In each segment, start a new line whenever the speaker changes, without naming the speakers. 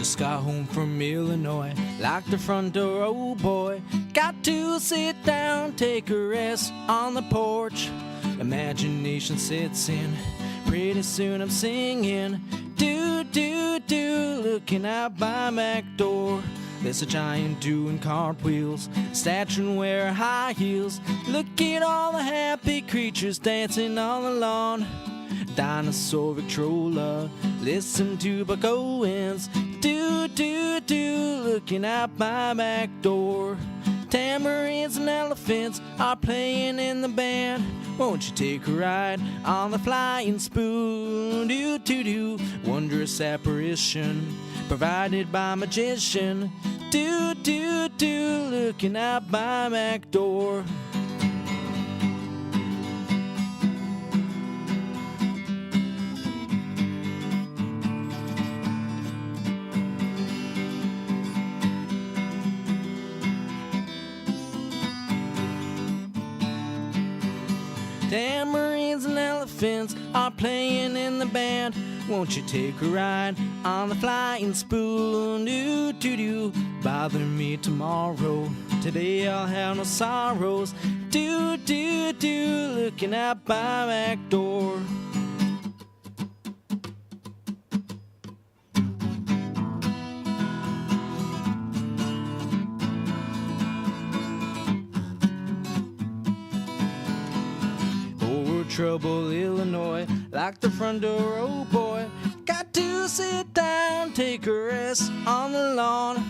Just got home from Illinois, locked the front door, oh boy. Got to sit down, take a rest on the porch. Imagination sits in, pretty soon I'm singing. Do, do, do, looking out my back door. There's a giant doing cartwheels, statue wearing high heels. Look at all the happy creatures dancing on the lawn. Dinosaur Victrola, listen to Buck Owens. Do, do, do, looking out my back door. Tambourines and elephants are playing in the band. Won't you take a ride on the flying spoon? Do, do, do, wondrous apparition provided by magician. Do, do, do, looking out my back door. Tambourines and elephants are playing in the band. Won't you take a ride on the flying spoon? Do, do, do, bother me tomorrow. Today I'll have no sorrows. Do, do, do, looking out my back door. Trouble, Illinois, lock the front door, oh boy. Got to sit down, take a rest on the lawn.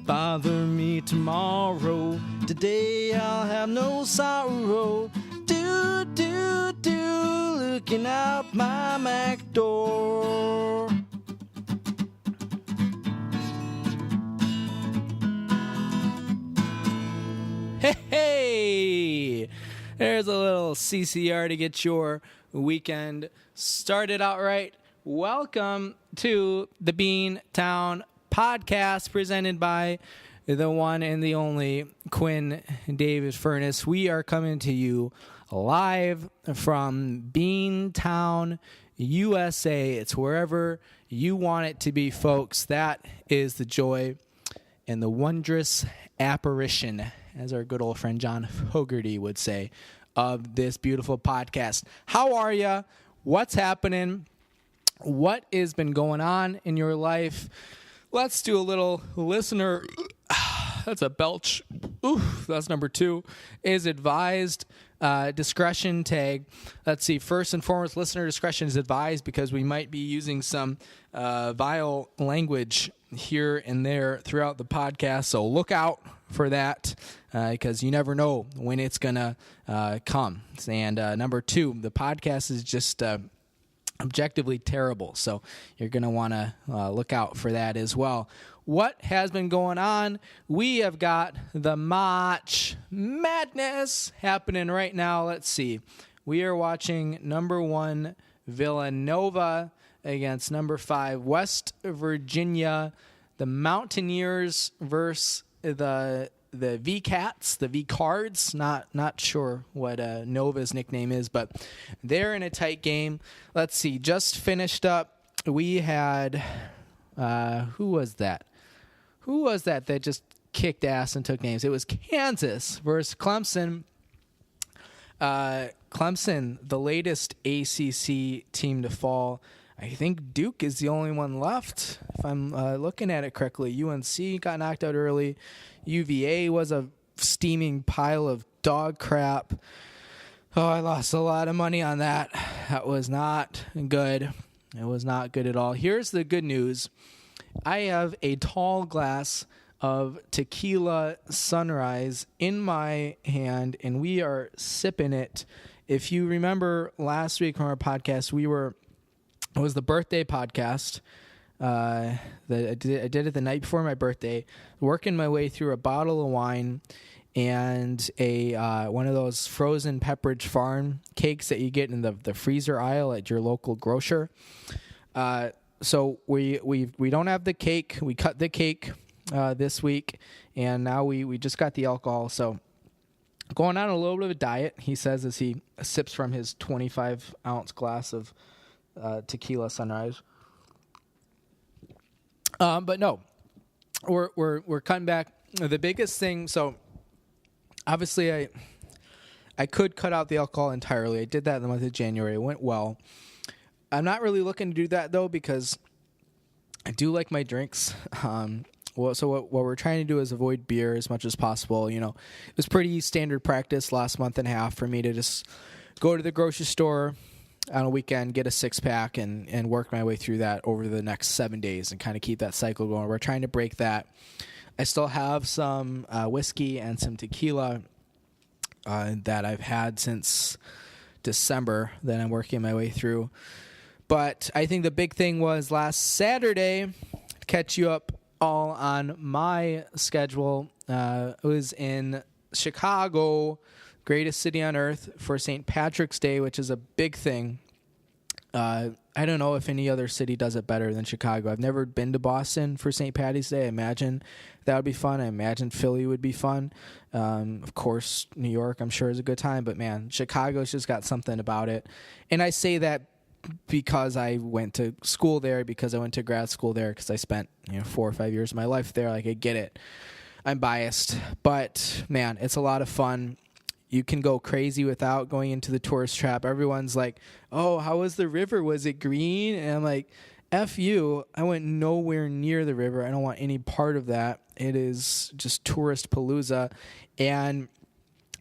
Bother me tomorrow, today I'll have no sorrow. Do, do, do, looking out my back door. Hey, hey! There's a little CCR to get your weekend started out right. Welcome to the Beantown podcast presented by the one and the only Quinn David Furness. We are coming to you live from Beantown, USA. It's wherever you want it to be, folks. That is the joy and the wondrous apparition, as our good old friend John Fogerty would say, of this beautiful podcast. How are you? What's happening? What has been going on in your life? Let's do a little listener. That's a belch. Ooh, that's number 2. Is advised. Discretion tag. Let's see. First and foremost, listener discretion is advised because we might be using some vile language here and there throughout the podcast. So look out for that because you never know when it's going to come. And number 2, the podcast is just objectively terrible. So you're going to want to look out for that as well. What has been going on? We have got the March Madness happening right now. Let's see. We are watching number 1 Villanova against number 5 West Virginia. The Mountaineers versus the V-Cats, the V-Cards. Not sure what Nova's nickname is, but they're in a tight game. Let's see. Just finished up. We had who was that? Who was that just kicked ass and took names? It was Kansas versus Clemson. Clemson, the latest ACC team to fall. I think Duke is the only one left, if I'm looking at it correctly. UNC got knocked out early. UVA was a steaming pile of dog crap. Oh, I lost a lot of money on that. That was not good. It was not good at all. Here's the good news. I have a tall glass of tequila sunrise in my hand, and we are sipping it. If you remember last week from our podcast, it was the birthday podcast. I did it the night before my birthday, working my way through a bottle of wine and a one of those frozen Pepperidge Farm cakes that you get in the freezer aisle at your local grocer. So we don't have the cake. We cut the cake this week, and now we just got the alcohol. So going on a little bit of a diet, he says, as he sips from his 25-ounce glass of tequila sunrise. But no, we're cutting back. The biggest thing, so obviously I could cut out the alcohol entirely. I did that in the month of January. It went well. I'm not really looking to do that though because I do like my drinks. So what we're trying to do is avoid beer as much as possible. You know, it was pretty standard practice last month and a half for me to just go to the grocery store on a weekend, get a 6-pack, and work my way through that over the next 7 days and kind of keep that cycle going. We're trying to break that. I still have some whiskey and some tequila that I've had since December that I'm working my way through. But I think the big thing was last Saturday, to catch you up all on my schedule, it was in Chicago, greatest city on earth, for St. Patrick's Day, which is a big thing. I don't know if any other city does it better than Chicago. I've never been to Boston for St. Patty's Day. I imagine that would be fun. I imagine Philly would be fun. Of course, New York, I'm sure, is a good time. But, man, Chicago's just got something about it. And I say that because I went to school there, because I went to grad school there, because I spent 4 or 5 years of my life there. Like, I get it. I'm biased. But, man, it's a lot of fun. You can go crazy without going into the tourist trap. Everyone's like, oh, how was the river? Was it green? And I'm like, F you. I went nowhere near the river. I don't want any part of that. It is just tourist palooza. And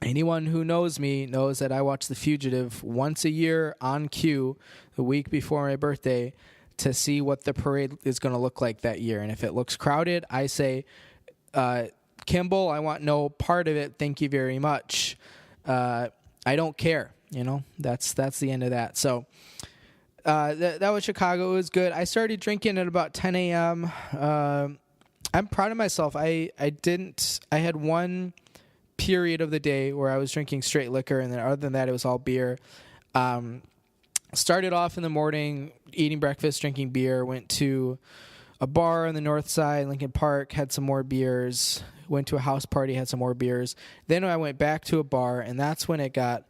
anyone who knows me knows that I watch The Fugitive once a year on cue, the week before my birthday, to see what the parade is going to look like that year. And if it looks crowded, I say, Kimball, I want no part of it. Thank you very much. I don't care. That's the end of that. So that was Chicago. It was good. I started drinking at about 10 a.m. I'm proud of myself. I had one period of the day where I was drinking straight liquor, and then other than that, it was all beer. Started off in the morning eating breakfast, drinking beer, went to a bar on the north side, Lincoln Park, had some more beers, went to a house party, had some more beers. Then I went back to a bar, and that's when it got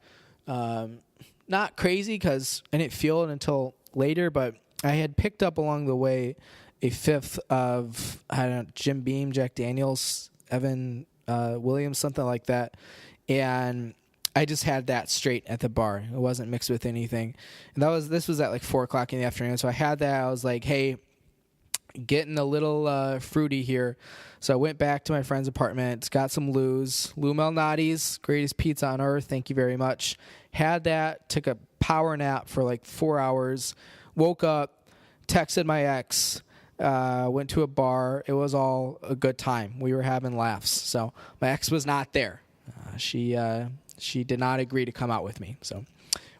not crazy because I didn't feel it until later, but I had picked up along the way a fifth of, Jim Beam, Jack Daniels, Evan Williams, something like that. And I just had that straight at the bar. It wasn't mixed with anything. And this was at like 4 o'clock in the afternoon. So I had that. I was like, hey, getting a little fruity here. So I went back to my friend's apartment, got some Lou Malnati's, greatest pizza on earth. Thank you very much. Had that, took a power nap for like 4 hours, woke up, texted my ex, went to a bar. It was all a good time. We were having laughs. So my ex was not there. She did not agree to come out with me. So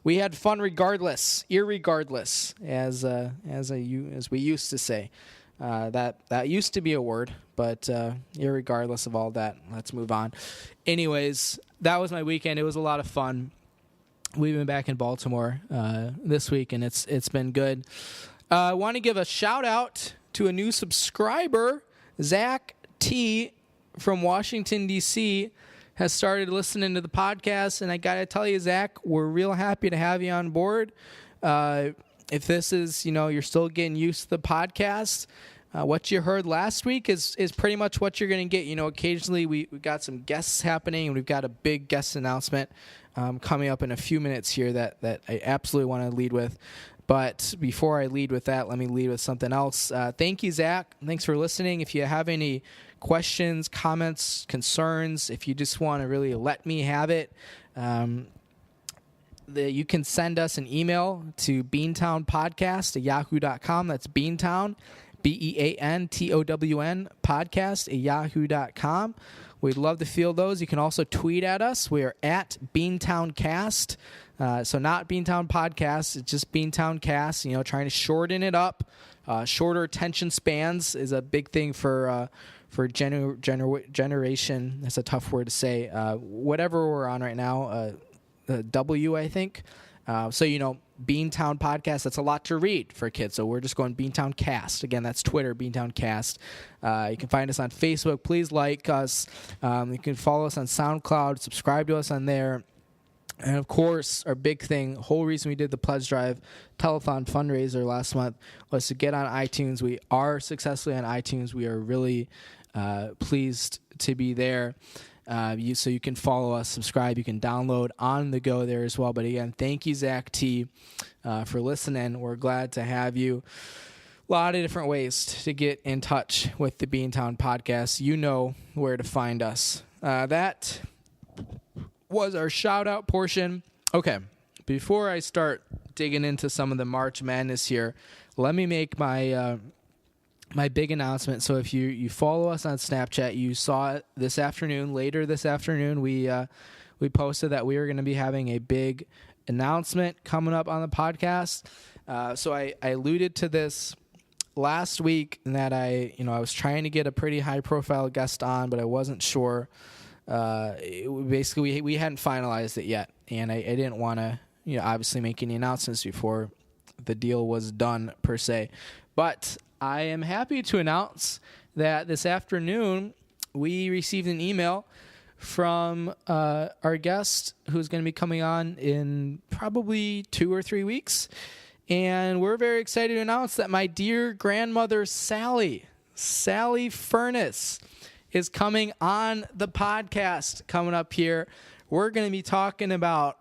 we had fun irregardless, as we used to say. That used to be a word, but irregardless of all that, let's move on. Anyways, that was my weekend. It was a lot of fun. We've been back in Baltimore this week, and it's been good. I want to give a shout out to a new subscriber, Zach T from Washington, D.C., has started listening to the podcast, and I got to tell you, Zach, we're real happy to have you on board. If this is, you're still getting used to the podcast, what you heard last week is pretty much what you're going to get. Occasionally we got some guests happening, and we've got a big guest announcement coming up in a few minutes here that I absolutely want to lead with. But before I lead with that, let me lead with something else. Thank you, Zach. Thanks for listening. If you have any questions, comments, concerns, if you just want to really let me have it, you can send us an email to beantownpodcast@yahoo.com. That's Beantown, BEANTOWN podcast@yahoo.com. We'd love to field those. You can also tweet at us. We are at BeantownCast. So not Beantown Podcast, it's just Beantown Cast, trying to shorten it up. Shorter attention spans is a big thing for generation. That's a tough word to say. Whatever we're on right now, W, I think. Beantown Podcast, that's a lot to read for kids. So we're just going Beantown Cast. Again, that's Twitter, Beantown Cast. You can find us on Facebook. Please like us. You can follow us on SoundCloud. Subscribe to us on there. And of course, our big thing, whole reason we did the Pledge Drive telethon fundraiser last month was to get on iTunes. We are successfully on iTunes. We are really pleased to be there. So you can follow us, subscribe. You can download on the go there as well. But again, thank you, Zach T, for listening. We're glad to have you. A lot of different ways to get in touch with the Beantown podcast. You know where to find us. That was our shout out portion. Okay, before I start digging into some of the March Madness here, let me make my my big announcement. So if you follow us on Snapchat, you saw it this afternoon. Later this afternoon, we posted that we are going to be having a big announcement coming up on the podcast. So I alluded to this last week, in that I was trying to get a pretty high profile guest on, but I wasn't sure. Basically we hadn't finalized it yet, and I didn't want to obviously make any announcements before the deal was done per se. But I am happy to announce that this afternoon we received an email from our guest who's going to be coming on in probably 2 or 3 weeks, and we're very excited to announce that my dear grandmother Sally Furness is coming on the podcast coming up here. We're going to be talking about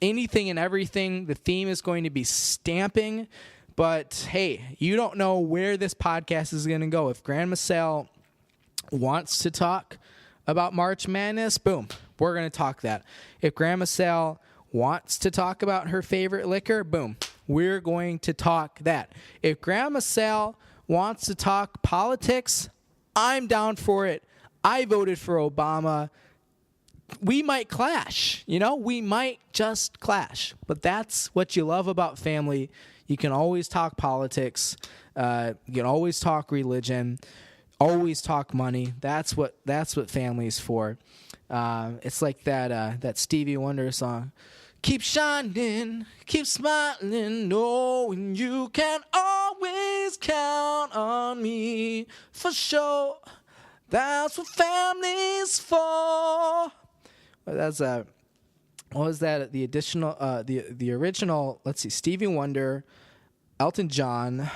anything and everything. The theme is going to be stamping. But, hey, you don't know where this podcast is going to go. If Grandma Sal wants to talk about March Madness, boom, we're going to talk that. If Grandma Sal wants to talk about her favorite liquor, boom, we're going to talk that. If Grandma Sal wants to talk politics, I'm down for it. I voted for Obama. We might clash, we might just clash. But that's what you love about family. You can always talk politics. You can always talk religion. Always talk money. That's what family's for. It's like that Stevie Wonder song. Keep shining, keep smiling, knowing you can always count on me for sure. That's what family's for. That's what was that? The additional, the original. Let's see, Stevie Wonder, Elton John,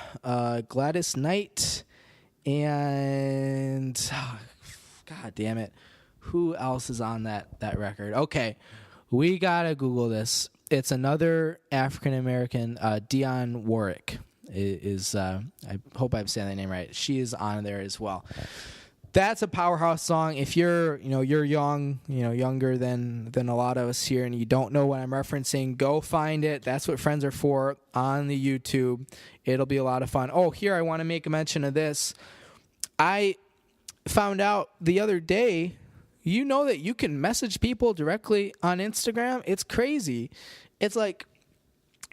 Gladys Knight, and God damn it, who else is on that record? Okay, we gotta Google this. It's another African American, Dionne Warwick is. I hope I'm saying that name right. She is on there as well. That's a powerhouse song. If you're young, younger than a lot of us here, and you don't know what I'm referencing, go find it. That's what friends are for on the YouTube. It'll be a lot of fun. Oh, here, I want to make a mention of this. I found out the other day, that you can message people directly on Instagram. It's crazy. It's like,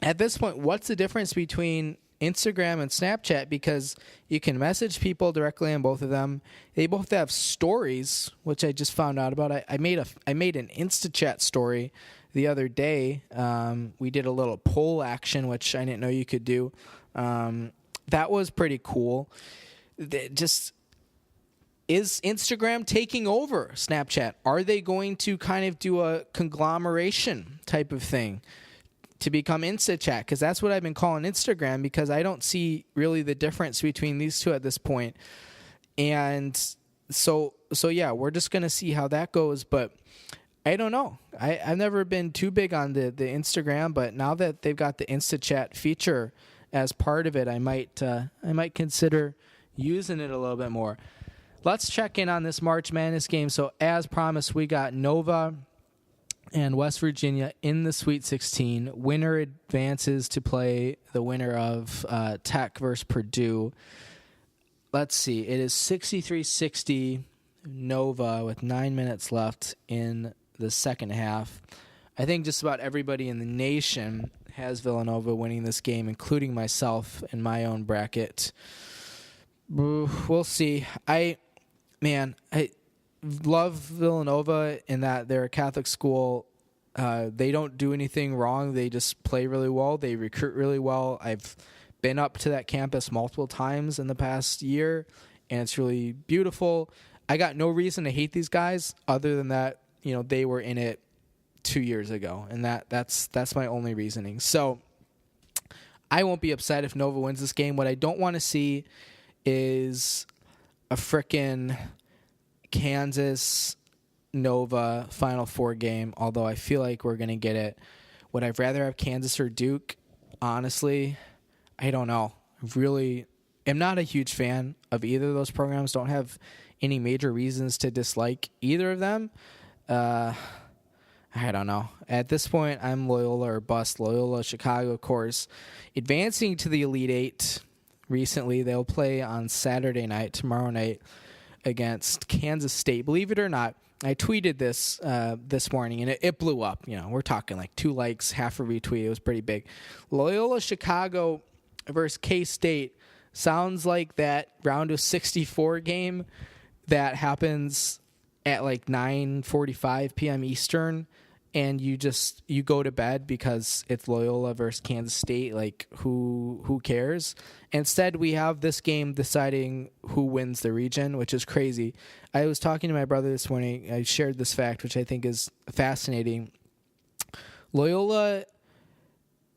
at this point, what's the difference between Instagram and Snapchat? Because you can message people directly on both of them. They both have stories, which I just found out about. I made an InstaChat story the other day. We did a little poll action, which I didn't know you could do. That was pretty cool. Is Instagram taking over Snapchat? Are they going to kind of do a conglomeration type of thing to become InstaChat? Because that's what I've been calling Instagram, because I don't see really the difference between these two at this point. And so yeah, we're just going to see how that goes. But I don't know. I've never been too big on the Instagram, but now that they've got the InstaChat feature as part of it, I might consider using it a little bit more. Let's check in on this March Madness game. So as promised, we got Nova and West Virginia in the Sweet 16. Winner advances to play the winner of Tech versus Purdue. Let's see. It is 63-60 Nova with 9 minutes left in the second half. I think just about everybody in the nation has Villanova winning this game, including myself in my own bracket. We'll see. I love Villanova in that they're a Catholic school. They don't do anything wrong. They just play really well. They recruit really well. I've been up to that campus multiple times in the past year, and it's really beautiful. I got no reason to hate these guys other than that, they were in it 2 years ago, and that's my only reasoning. So I won't be upset if Nova wins this game. What I don't want to see is a frickin' Kansas Nova Final Four game, although I feel like we're going to get it. Would I rather have Kansas or Duke? Honestly, I don't know. Really am not a huge fan of either of those programs. Don't have any major reasons to dislike either of them. I don't know. At this point, I'm Loyola or bust. Loyola Chicago, of course, advancing to the Elite Eight recently. They'll play on Saturday night, tomorrow night, against Kansas State. Believe it or not, I tweeted this this morning, and it blew up. We're talking like 2 likes, half a retweet. It was pretty big. Loyola Chicago versus K-State sounds like that round of 64 game that happens at like 9:45 p.m. Eastern, and you go to bed because it's Loyola versus Kansas State. Like, who cares? Instead, we have this game deciding who wins the region, which is crazy. I was talking to my brother this morning. I shared this fact, which I think is fascinating. Loyola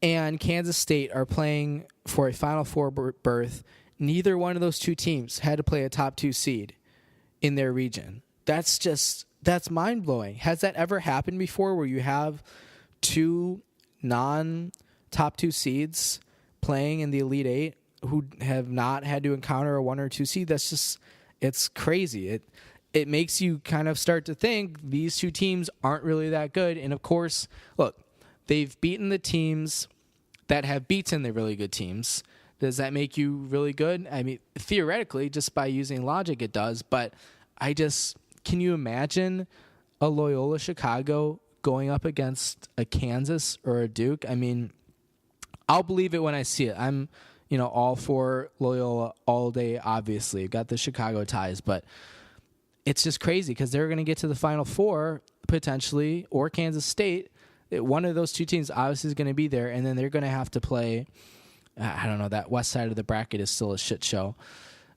and Kansas State are playing for a Final Four berth. Neither one of those two teams had to play a top 2 seed in their region. That's mind-blowing. Has that ever happened before where you have 2 non-top 2 seeds playing in the Elite Eight who have not had to encounter a 1 or 2 seed? It's crazy. It makes you kind of start to think these 2 teams aren't really that good. And, of course, look, they've beaten the teams that have beaten the really good teams. Does that make you really good? I mean, theoretically, just by using logic, it does. But can you imagine a Loyola Chicago going up against a Kansas or a Duke? I mean, I'll believe it when I see it. I'm, all for Loyola all day, obviously. Got the Chicago ties, but it's just crazy because they're going to get to the Final Four, potentially, or Kansas State. One of those 2 teams obviously is going to be there, and then they're going to have to play, I don't know, that west side of the bracket is still a shit show.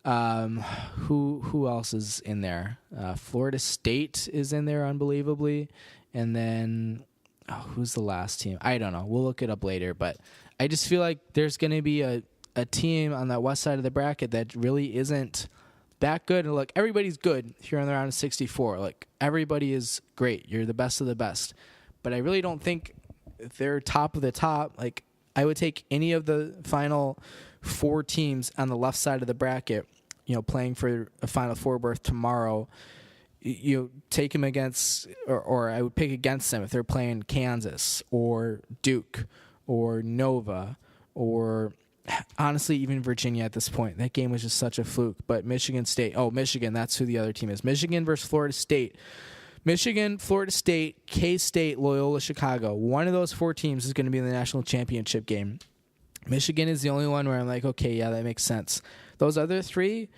Who else is in there? Florida State is in there, unbelievably. And then, who's the last team? I don't know. We'll look it up later. But I just feel like there's going to be a team on that west side of the bracket that really isn't that good. And look, everybody's good if you're on the round of 64. Like, everybody is great. You're the best of the best. But I really don't think they're top of the top. Like, I would take any of the final 4 teams on the left side of the bracket, playing for a Final Four berth tomorrow. Take them against, or I would pick against them if they're playing Kansas or Duke or Nova or honestly even Virginia at this point. That game was just such a fluke. But Michigan State, Michigan, that's who the other team is. Michigan versus Florida State. Michigan, Florida State, K-State, Loyola, Chicago. One of those 4 teams is going to be in the national championship game. Michigan is the only one where I'm like, okay, yeah, that makes sense. Those other 3,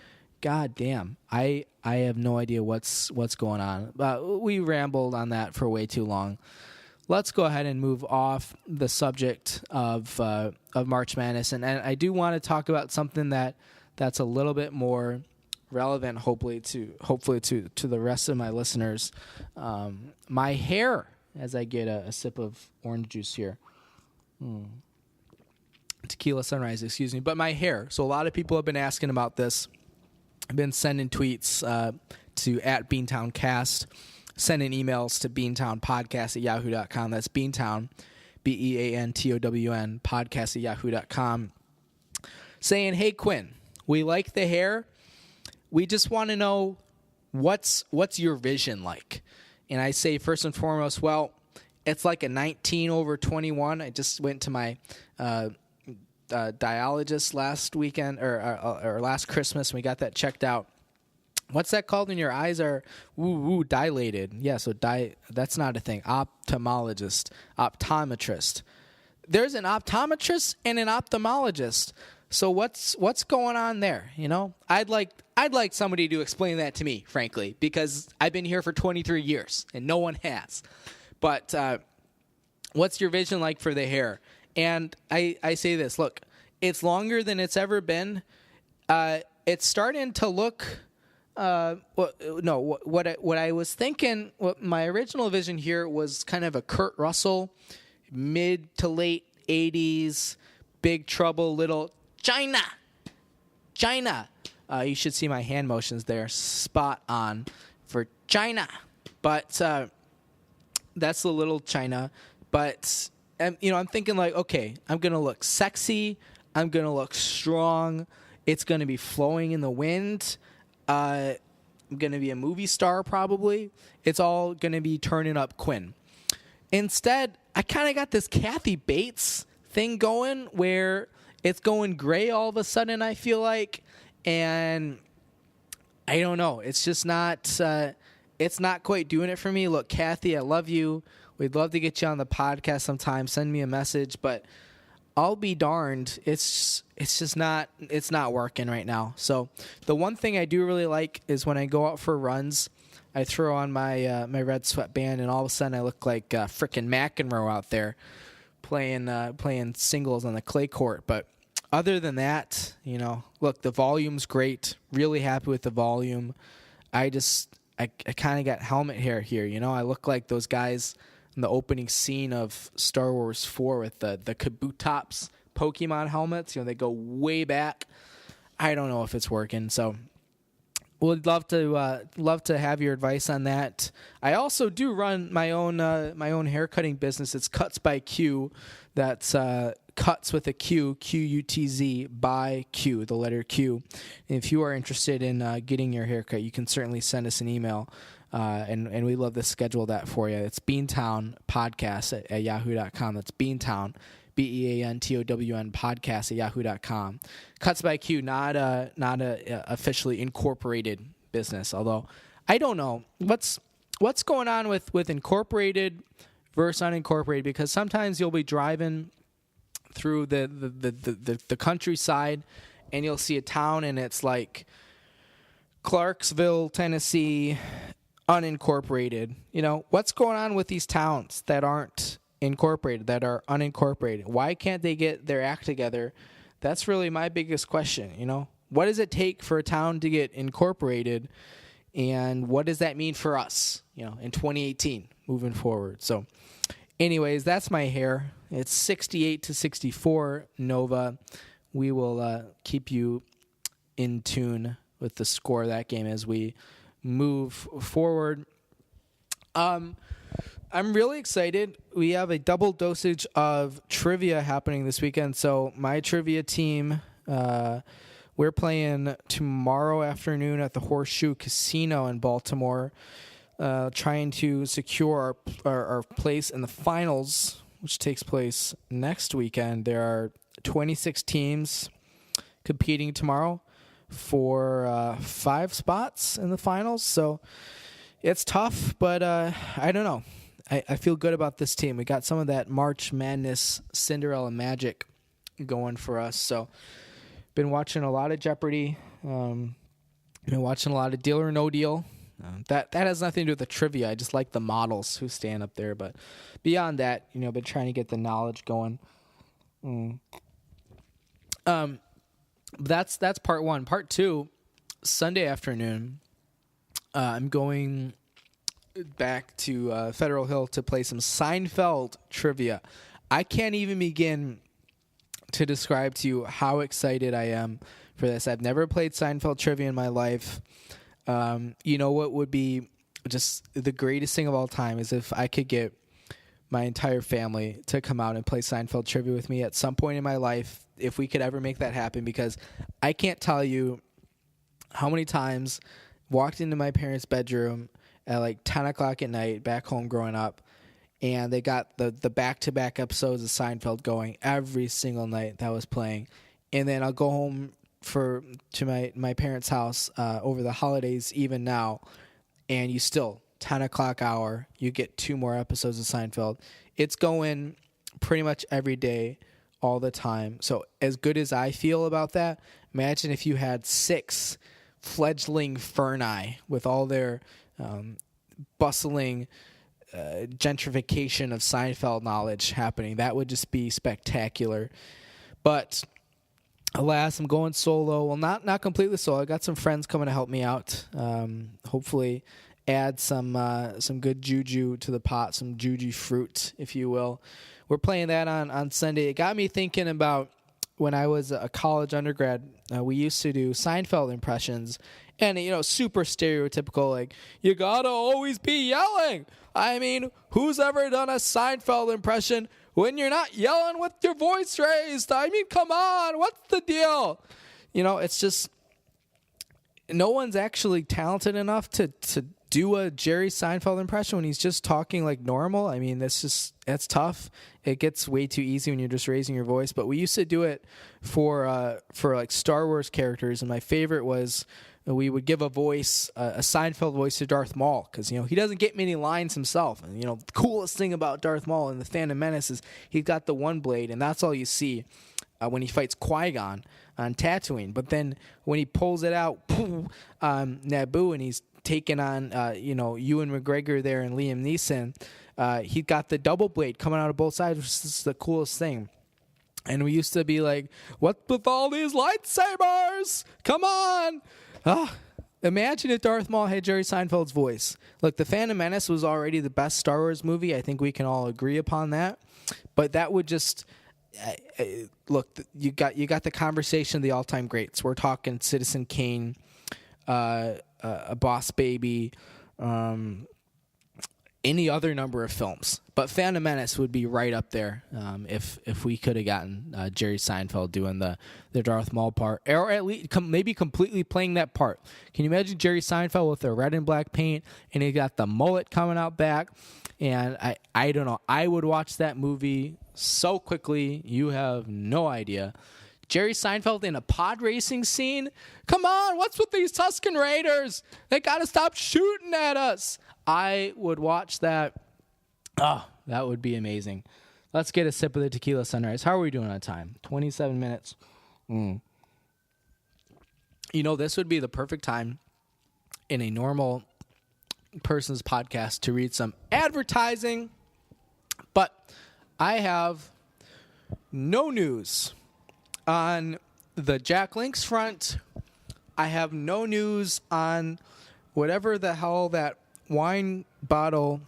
god damn, I have no idea what's going on. We rambled on that for way too long. Let's go ahead and move off the subject of March Madness, and I do want to talk about something that's a little bit more relevant, hopefully to the rest of my listeners. My hair, as I get a sip of orange juice here. Tequila Sunrise, excuse me. But my hair. So a lot of people have been asking about this. I've been sending tweets to @BeantownCast, sending emails to beantownpodcast@yahoo.com. That's Beantown, BEANTOWN, podcast@yahoo.com, saying, hey, Quinn, we like the hair. We just want to know what's your vision like? And I say, first and foremost, well, it's like a 19/21. I just went to my dialogist last weekend or last Christmas, and we got that checked out. What's that called when your eyes are dilated? Yeah, so that's not a thing. Ophthalmologist, optometrist. There's an optometrist and an ophthalmologist. So what's going on there? I'd like somebody to explain that to me, frankly, because I've been here for 23 years and no one has. But what's your vision like for the hair? And I say this, look, it's longer than it's ever been. It's starting to look What I was thinking, what my original vision here was kind of a Kurt Russell, mid to late 80s, Big Trouble, Little China. You should see my hand motions there, spot on for China. But that's the Little China. But I'm thinking like, okay, I'm gonna look sexy, I'm gonna look strong, it's gonna be flowing in the wind. I'm going to be a movie star probably. It's all going to be turning up Quinn. Instead, I kind of got this Kathy Bates thing going where it's going gray all of a sudden, I feel like. And I don't know. It's just not it's not quite doing it for me. Look, Kathy, I love you. We'd love to get you on the podcast sometime. Send me a message. But I'll be darned. It's not working right now. So the one thing I do really like is when I go out for runs, I throw on my my red sweatband, and all of a sudden I look like frickin' McEnroe out there playing singles on the clay court. But other than that, look, the volume's great. Really happy with the volume. I kind of got helmet hair here. I look like those guys in the opening scene of Star Wars 4 with the Kabutops Pokemon helmets. They go way back. I don't know if it's working, so would love to have your advice on that. I also do run my own haircutting business. It's Cuts by Q. That's Cuts with a Q, Qutz by Q, the letter Q. And if you are interested in getting your haircut, you can certainly send us an email. And we'd love to schedule that for you. It's Beantown Podcast at yahoo.com. That's Beantown, BEANTOWN podcast at yahoo.com. Cuts by Q, not a officially incorporated business. Although I don't know what's going on with incorporated versus unincorporated, because sometimes you'll be driving through the countryside and you'll see a town and it's like Clarksville, Tennessee, unincorporated. What's going on with these towns that aren't incorporated, that are unincorporated? Why can't they get their act together? That's really my biggest question. What does it take for a town to get incorporated, and what does that mean for us, in 2018 moving forward? So anyways, that's my hair. It's 68 to 64 Nova. We will keep you in tune with the score of that game as we move forward. I'm really excited. We have a double dosage of trivia happening this weekend. So my trivia team, we're playing tomorrow afternoon at the Horseshoe Casino in Baltimore, trying to secure our place in the finals, which takes place next weekend. There are 26 teams competing tomorrow for 5 spots in the finals. So it's tough, but I don't know. I feel good about this team. We got some of that March Madness Cinderella magic going for us. So been watching a lot of Jeopardy. Been watching a lot of Deal or No Deal. That has nothing to do with the trivia. I just like the models who stand up there. But beyond that, been trying to get the knowledge going. That's part one. Part two, Sunday afternoon, I'm going back to Federal Hill to play some Seinfeld trivia. I can't even begin to describe to you how excited I am for this. I've never played Seinfeld trivia in my life. What would be just the greatest thing of all time is if I could get my entire family to come out and play Seinfeld trivia with me at some point in my life, if we could ever make that happen, because I can't tell you how many times walked into my parents' bedroom at like 10 o'clock at night back home growing up, and they got the back-to-back episodes of Seinfeld going every single night that was playing. And then I'll go home to my parents' house over the holidays, even now, and you still, 10 o'clock hour, you get 2 more episodes of Seinfeld. It's going pretty much every day, all the time. So as good as I feel about that, imagine if you had 6 fledgling Furness with all their bustling gentrification of Seinfeld knowledge happening. That would just be spectacular. But alas, I'm going solo. Well, not completely solo. I got some friends coming to help me out. Hopefully, add some good juju to the pot, some juju fruit, if you will. We're playing that on Sunday. It got me thinking about when I was a college undergrad. We used to do Seinfeld impressions, and super stereotypical. Like, you gotta always be yelling. I mean, who's ever done a Seinfeld impression when you're not yelling with your voice raised? I mean, come on, what's the deal? It's just no one's actually talented enough to do a Jerry Seinfeld impression when he's just talking like normal. I mean, that's tough. It gets way too easy when you're just raising your voice. But we used to do it for like Star Wars characters, and my favorite was we would give a Seinfeld voice to Darth Maul, because he doesn't get many lines himself. And the coolest thing about Darth Maul in the Phantom Menace is he's got the one blade, and that's all you see when he fights Qui-Gon on Tatooine. But then when he pulls it out, Naboo, and he's taking on Ewan McGregor there and Liam Neeson, he got the double blade coming out of both sides, which is the coolest thing. And we used to be like, what with all these lightsabers? Come on! Imagine if Darth Maul had Jerry Seinfeld's voice. Look, The Phantom Menace was already the best Star Wars movie. I think we can all agree upon that. But that would just... look, you got the conversation of the all-time greats. We're talking Citizen Kane, a Boss Baby, any other number of films. But Phantom Menace would be right up there if we could have gotten Jerry Seinfeld doing the Darth Maul part, or at least maybe completely playing that part. Can you imagine Jerry Seinfeld with the red and black paint, and he got the mullet coming out back? And I don't know. I would watch that movie so quickly, you have no idea. Jerry Seinfeld in a pod racing scene? Come on, what's with these Tusken Raiders? They got to stop shooting at us. I would watch that. Oh, that would be amazing. Let's get a sip of the tequila sunrise. How are we doing on time? 27 minutes. This would be the perfect time in a normal person's podcast to read some advertising. But I have no news on the Jack Links front. I have no news on whatever the hell that wine bottle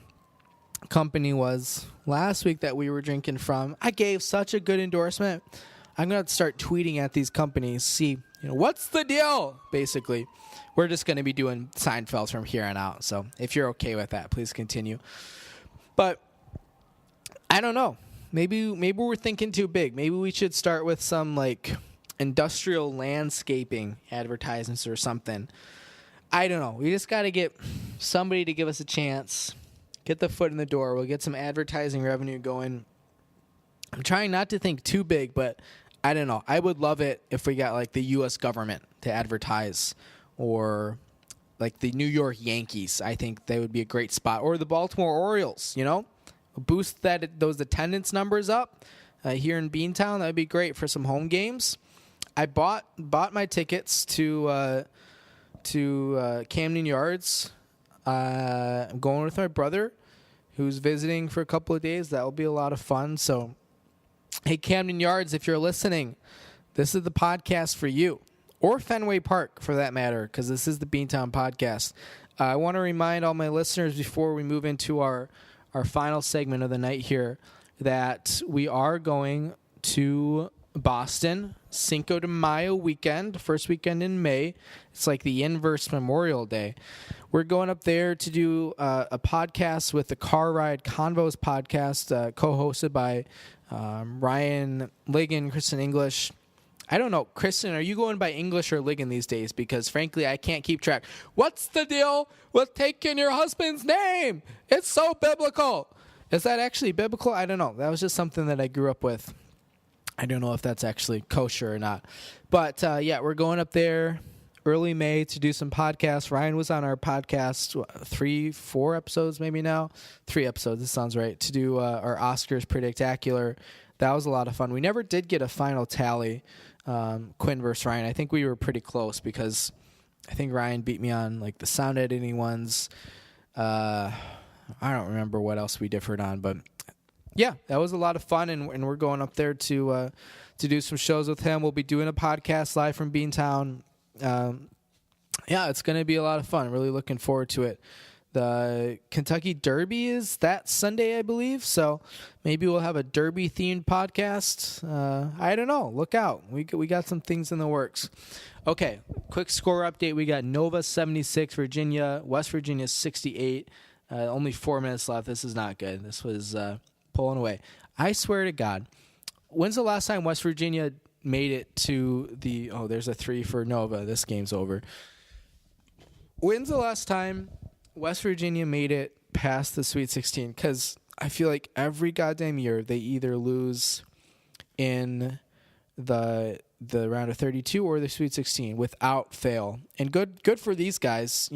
company was last week that we were drinking from. I gave such a good endorsement. I'm going to start tweeting at these companies, see, what's the deal? Basically, we're just going to be doing Seinfeld from here on out. So if you're okay with that, please continue. But I don't know. Maybe we're thinking too big. Maybe we should start with some like industrial landscaping advertisements or something. I don't know. We just got to get somebody to give us a chance. Get the foot in the door. We'll get some advertising revenue going. I'm trying not to think too big, but I don't know. I would love it if we got like the U.S. government to advertise, or like the New York Yankees. I think they would be a great spot, or the Baltimore Orioles. Boost those attendance numbers up here in Beantown. That would be great for some home games. I bought my tickets to Camden Yards. I'm going with my brother, who's visiting for a couple of days. That will be a lot of fun. So, hey, Camden Yards, if you're listening, this is the podcast for you, or Fenway Park for that matter, because this is the Beantown podcast. I want to remind all my listeners before we move into our final segment of the night here that we are going to Boston, Cinco de Mayo weekend, first weekend in May. It's like the inverse Memorial Day. We're going up there to do a podcast with the Car Ride Convos podcast, co-hosted by Ryan Ligon, Kristen English. I don't know, Kristen, are you going by English or Ligon these days? Because frankly, I can't keep track. What's the deal with taking your husband's name? It's so biblical. Is that actually biblical? I don't know. That was just something that I grew up with. I don't know if that's actually kosher or not. But yeah, we're going up there early May to do some podcasts. Ryan was on our podcast 4 episodes maybe now. 3 episodes, this sounds right, to do our Oscars Predictacular. That was a lot of fun. We never did get a final tally, Quinn versus Ryan. I think we were pretty close because I think Ryan beat me on like the sound editing ones. I don't remember what else we differed on, but yeah, that was a lot of fun, and we're going up there to do some shows with him. We'll be doing a podcast live from Beantown. Yeah, it's going to be a lot of fun. Really looking forward to it. The Kentucky Derby is that Sunday, I believe. So maybe we'll have a Derby-themed podcast. I don't know. Look out. We got some things in the works. Okay, quick score update. We got Nova 76, Virginia, West Virginia 68. Only 4 minutes left. This is not good. This was pulling away. I swear to God, when's the last time West Virginia made it to the... Oh, there's a 3 for Nova. This game's over. When's the last time West Virginia made it past the Sweet 16? Because I feel like every goddamn year they either lose in the round of 32 or the Sweet 16 without fail. And good for these guys,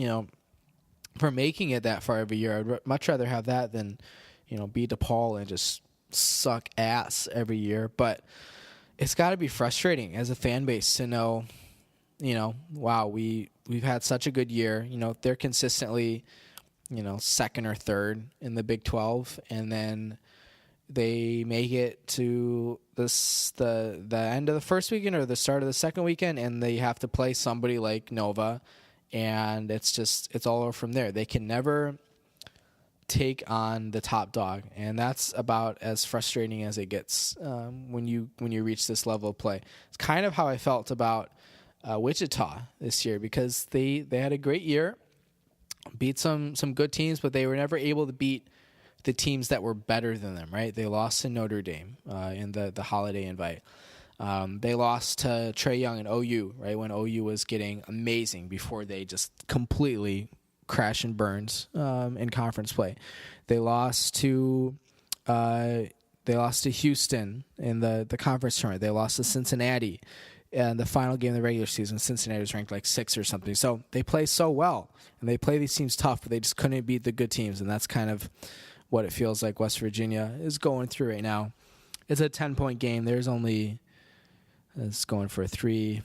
for making it that far every year. I'd much rather have that than, be DePaul and just suck ass every year. But it's got to be frustrating as a fan base to know, wow, we've had such a good year. They're consistently, second or third in the Big 12, and then they make it to the end of the first weekend or the start of the second weekend, and they have to play somebody like Nova, and it's all over from there. They can never take on the top dog, and that's about as frustrating as it gets when you reach this level of play. It's kind of how I felt about Wichita this year, because they had a great year, beat some good teams, but they were never able to beat the teams that were better than them, right? They lost to Notre Dame in the holiday invite. They lost to Trae Young and OU, right, when OU was getting amazing before they just completely crash and burns in conference play. They lost to Houston in the conference tournament. They lost to Cincinnati. And the final game of the regular season, Cincinnati was ranked like 6 or something. So they play so well, and they play these teams tough, but they just couldn't beat the good teams. And that's kind of what it feels like West Virginia is going through right now. It's a 10-point game. It's going for a 3.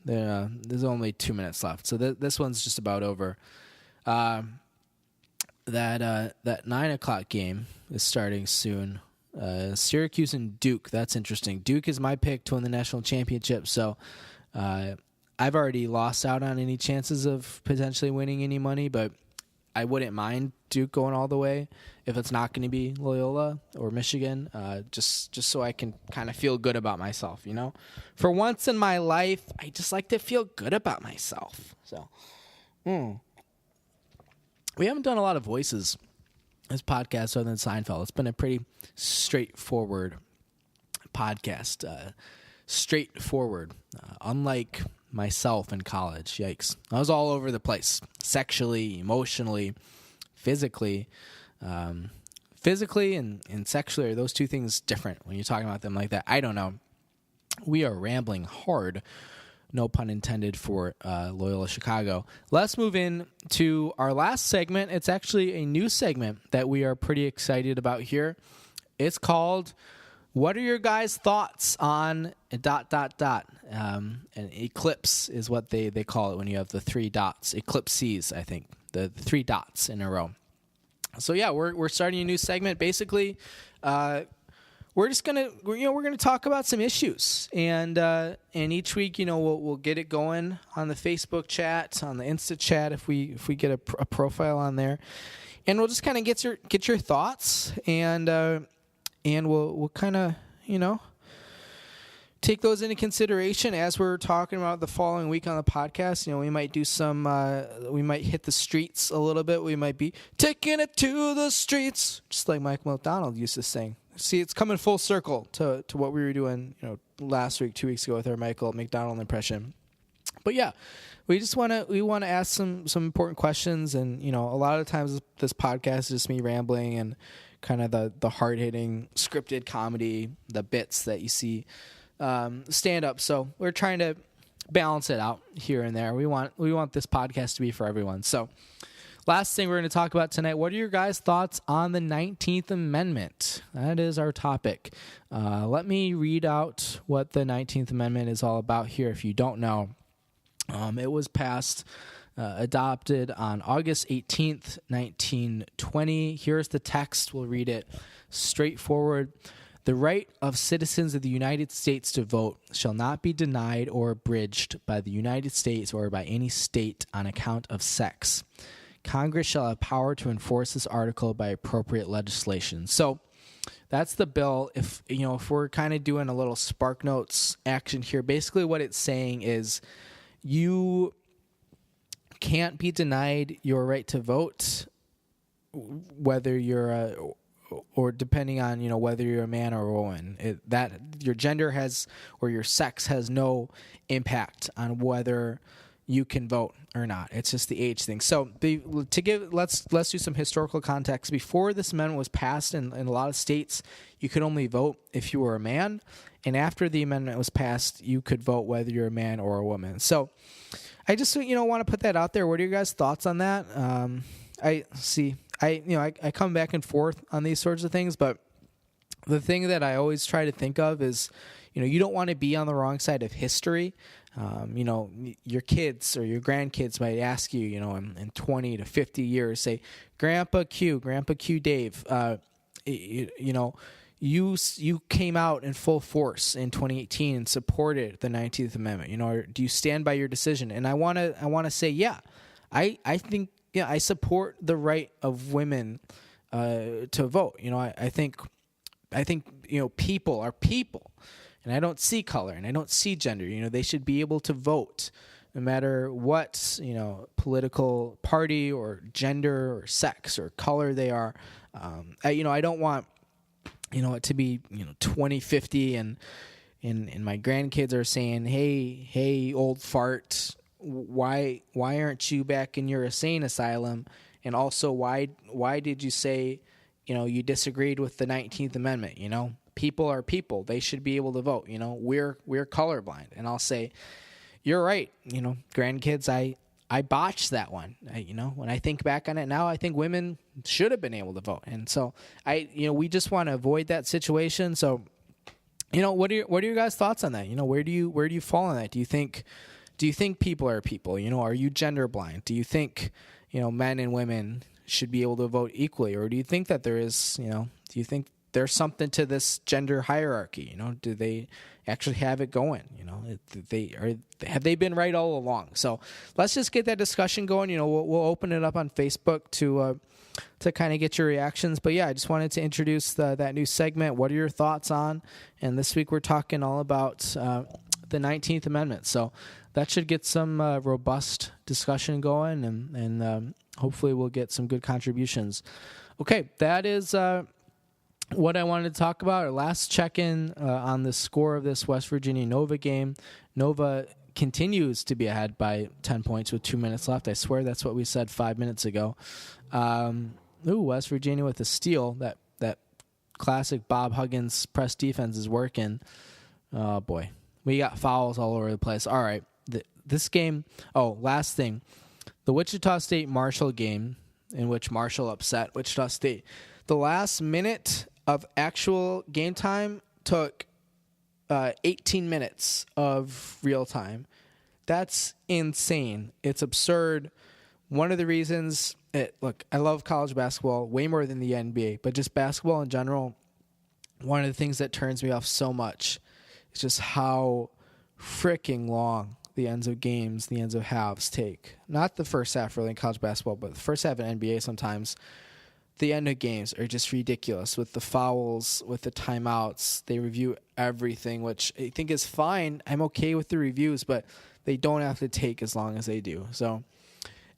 There's only 2 minutes left. So this one's just about over. That 9 o'clock game is starting soon. Syracuse and Duke. That's interesting. Duke is my pick to win the national championship. So I've already lost out on any chances of potentially winning any money, but I wouldn't mind Duke going all the way if it's not going to be Loyola or Michigan, just so I can kind of feel good about myself, For once in my life, I just like to feel good about myself. So, we haven't done a lot of voices this podcast other than Seinfeld. It's been a pretty straightforward podcast. Straightforward. Unlike myself in college. Yikes. I was all over the place. Sexually, emotionally, physically. Physically and sexually, are those two things different when you're talking about them like that? I don't know. We are rambling hard. No pun intended for Loyola Chicago. Let's move in to our last segment. It's actually a new segment that we are pretty excited about here. It's called, What Are Your Guys' Thoughts on ... An eclipse is what they call it when you have the 3 dots. Eclipses, I think. The 3 dots in a row. So yeah, we're starting a new segment. Basically, we're just gonna talk about some issues, and each week we'll get it going on the Facebook chat, on the Insta chat if we get a profile on there, and we'll just kind of get your thoughts, and we'll kind of take those into consideration as we're talking about the following week on the podcast. We might do we might hit the streets a little bit. We might be taking it to the streets, just like Mike McDonald used to sing. See, it's coming full circle to what we were doing, last week, 2 weeks ago with our Michael McDonald impression. But yeah, we want to ask some important questions, and a lot of times this podcast is just me rambling and kind of the hard hitting scripted comedy, the bits that you see stand up. So we're trying to balance it out here and there. We want this podcast to be for everyone. So. Last thing we're going to talk about tonight, what are your guys' thoughts on the 19th Amendment? That is our topic. Let me read out what the 19th Amendment is all about here if you don't know. It was passed adopted on August 18th, 1920. Here's the text. We'll read it straightforward. The right of citizens of the United States to vote shall not be denied or abridged by the United States or by any state on account of sex. Congress shall have power to enforce this article by appropriate legislation. So that's the bill. If we're kind of doing a little Spark Notes action here, basically what it's saying is you can't be denied your right to vote, whether you're or depending on whether you're a man or a woman. That your gender has or your sex has no impact on whether you can vote or not. It's just the age thing. So let's do some historical context. Before this amendment was passed in a lot of states, you could only vote if you were a man. And after the amendment was passed, you could vote whether you're a man or a woman. So I just want to put that out there. What are your guys' thoughts on that? I come back and forth on these sorts of things, but the thing that I always try to think of is, you don't want to be on the wrong side of history. Your kids or your grandkids might ask you, in 20 to 50 years, say, Grandpa Q Dave, you came out in full force in 2018 and supported the 19th Amendment, or do you stand by your decision? And I want to say, yeah, I think, I support the right of women to vote. I think people are people. And I don't see color and I don't see gender. They should be able to vote no matter what, political party or gender or sex or color they are. I don't want, it to be, 2050 and my grandkids are saying, hey, old fart, why aren't you back in your insane asylum? And also, why did you say, you disagreed with the 19th Amendment? People are people. They should be able to vote. We're colorblind. And I'll say, you're right. Grandkids, I botched that one. When I think back on it now, I think women should have been able to vote. And so we just want to avoid that situation. So, what are your guys' thoughts on that? Where do you fall on that? Do you think people are people? Are you gender blind? Do you think, men and women should be able to vote equally? Or do you think that there is, do you think there's something to this gender hierarchy? Do they actually have it going? Have they been right all along? So let's just get that discussion going. We'll open it up on Facebook to kind of get your reactions. But yeah, I just wanted to introduce that new segment. What are your thoughts on? And this week we're talking all about the 19th Amendment. So that should get some robust discussion going, and hopefully we'll get some good contributions. Okay, that is what I wanted to talk about. Our last check-in on the score of this West Virginia-Nova game. Nova continues to be ahead by 10 points with 2 minutes left. I swear that's what we said 5 minutes ago. West Virginia with a steal. That classic Bob Huggins press defense is working. Oh, boy. We got fouls all over the place. All right. This game, last thing. The Wichita State-Marshall game, in which Marshall upset Wichita State. The last minute of actual game time took 18 minutes of real time. That's insane. It's absurd. One of the reasons, I love college basketball way more than the NBA, but just basketball in general, one of the things that turns me off so much is just how freaking long the ends of games, the ends of halves take. Not the first half really in college basketball, but the first half in NBA sometimes. The end of games are just ridiculous with the fouls, with the timeouts. They review everything, which I think is fine. I'm okay with the reviews, but they don't have to take as long as they do. So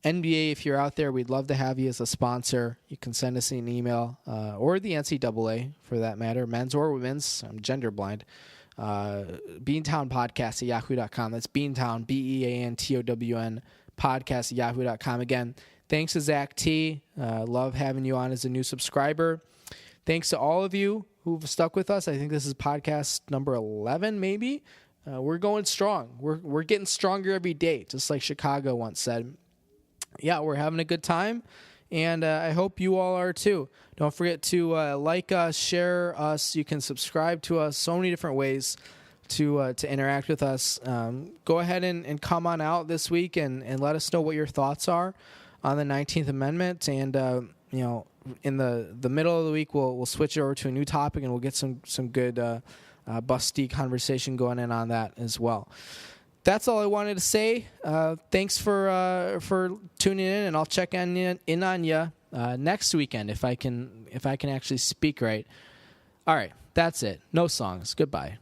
NBA, if you're out there, we'd love to have you as a sponsor. You can send us an email, or the NCAA for that matter, men's or women's. I'm gender blind. Beantown podcast at yahoo.com. That's Beantown, Beantown podcast at yahoo.com. Again, thanks to Zach T. Love having you on as a new subscriber. Thanks to all of you who've stuck with us. I think this is podcast number 11, maybe. We're going strong. We're getting stronger every day, just like Chicago once said. Yeah, we're having a good time, and I hope you all are too. Don't forget to like us, share us. You can subscribe to us so many different ways. to interact with us, go ahead and come on out this week and let us know what your thoughts are on the 19th Amendment. And in the middle of the week, we'll switch over to a new topic, and we'll get some good busty conversation going in on that as well. That's all I wanted to say. Thanks for tuning in, and I'll check in on you next weekend if I can actually speak right. All right, that's it. No songs. Goodbye.